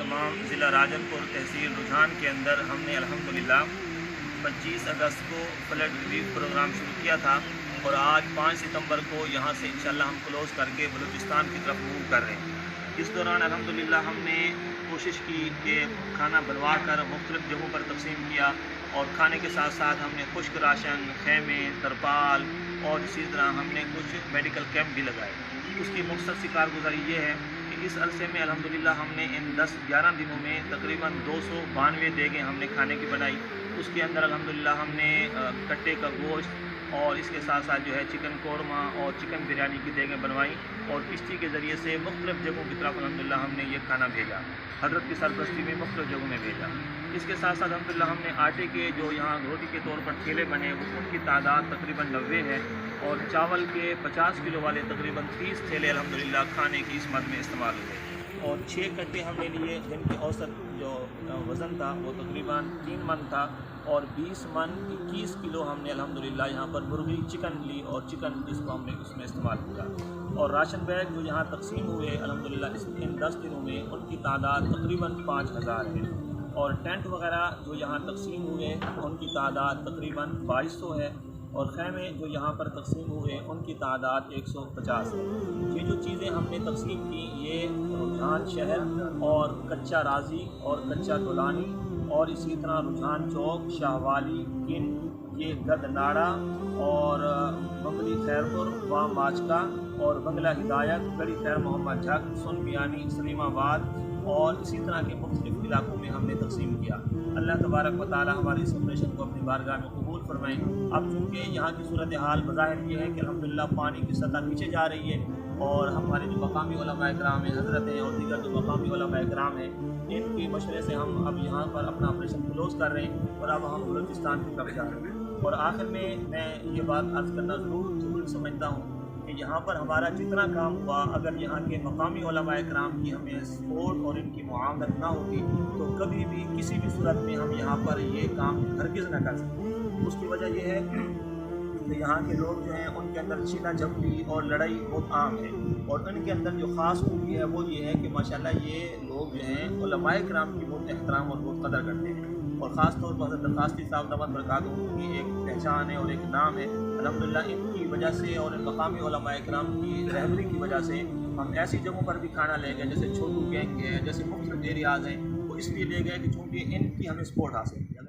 तमाम ज़िला राजनपुर तहसील रुझान के अंदर हमने अल्हम्दुलिल्लाह 25 अगस्त को फ्लड रिलीफ प्रोग्राम शुरू किया था और आज 5 सितंबर को यहाँ से इंशाल्लाह हम क्लोज़ करके बलूचिस्तान की तरफ मूव कर रहे हैं। इस दौरान अल्हम्दुलिल्लाह हमने कोशिश की कि खाना बनवा कर मुख्तलिफ़ जगहों पर तकसीम किया और खाने के साथ साथ हमने खुश्क राशन, खेमे, तरपाल और इसी तरह हमने कुछ मेडिकल कैंप भी लगाए। उसकी मुख्तसर सी कारगुजारी ये है कि इस अरसे में अल्हम्दुलिल्लाह हमने इन 10-11 दिनों में तकरीबन 292 देगें हमने खाने की बनाई। उसके अंदर अल्हम्दुलिल्लाह हमने कट्टे का गोश्त और इसके साथ साथ जो है चिकन कौरमा और चिकन बिरयानी की देगें बनवाई और किश्ती के ज़रिए से मुख्तलिफ़ जगहों की तरफ अल्हम्दुलिल्लाह हमने ये खाना भेजा, हज़रत की सरपरस्ती में मुख्तलिफ़ जगहों में भेजा। इसके साथ साथ अल्हम्दुलिल्लाह हमने आटे के जो यहाँ रोटी के तौर पर ठेले बने उनकी तादाद तकरीबन 90 है और चावल के 50 किलो वाले तकरीबन 30 ठेले अल्हम्दुलिल्लाह खाने की इस मद में इस्तेमाल हुए और 6 कट्टे हमने लिए जिनकी औसत जो वज़न था वो तकरीबन 3 मन था और 20 मन 21 किलो हमने अल्हम्दुलिल्लाह यहाँ पर मुर्गी चिकन ली और चिकन जिसको हमने उसमें इस्तेमाल किया। और राशन बैग जो यहाँ तकसीम हुए अल्हम्दुलिल्लाह इन 10 दिनों में उनकी तादाद तकरीबन 5000 है और टेंट वगैरह जो यहाँ तकसीम हुए उनकी तादाद तकरीबन 2200 है और खैमे जो यहाँ पर तकसीम हुए उनकी तादाद 150 है। ये जो चीज़ें हमने तकसीम की ये रुझान शहर और कच्चा राजी और कच्चा दुलानी और इसी तरह रुझान चौक, शाहवाली, किन, ये गदनाड़ा और बंगली खैरपुर, वां माचका और बंगला हिदायत, गड़ी खैर मोहम्मद झक, सुन मियानी, सलीमाबाद और इसी तरह के मुख्तलिफ़ इलाकों में हमने तकसीम किया। अल्लाह तबारक व तआला हमारे इस ऑपरेशन को अपनी बारगाह में कबूल फरमाएँ। अब चूँकि यहाँ की सूरत हाल बज़ाहिर ये है कि अल्हम्दुलिल्लाह पानी की सतह नीचे जा रही है और हमारे जो मकामी उलमाए किराम हैं, हज़रत हैं और दीगर जो मकामी उलमाए किराम हैं, इनके मशवरे से हम अब यहाँ पर अपना ऑपरेशन क्लोज़ कर रहे हैं और अब हम बलूचिस्तान की तरफ जा रहे हैं। और आखिर में मैं ये बात अर्ज़ करना ज़रूरी समझता हूँ कि यहाँ पर हमारा जितना काम हुआ अगर यहाँ के मकामी उलमाए किराम की हमें सपोर्ट और इनकी मुआवनत ना होती तो कभी भी किसी भी सूरत में हम यहाँ पर ये काम हरगिज़ न कर सकते। उसकी वजह यह है कि यहाँ के लोग जो हैं उनके अंदर छीना झपटी और लड़ाई बहुत आम है और उनके अंदर जो ख़ास खूबी है वो ये है कि माशाल्लाह ये लोग जो हैं उलमाए किराम की बहुत एहतराम और बहुत कदर करते हैं और ख़ास तौर पर हज़रत दरखास्ती साहब दामद बरकातहू की एक पहचान है और एक नाम है। अल्हम्दुलिल्लाह इनकी वजह से और इन मकामी उलमाए किराम की रहबरी की वजह से हम ऐसी जगहों पर भी खाना ले गए जैसे छोटू गैंग है, जैसे मुख्तलिफ एरियाज़ हैं, वो इसलिए ले गए कि चूँकि इनकी हमें सपोर्ट हासिल है।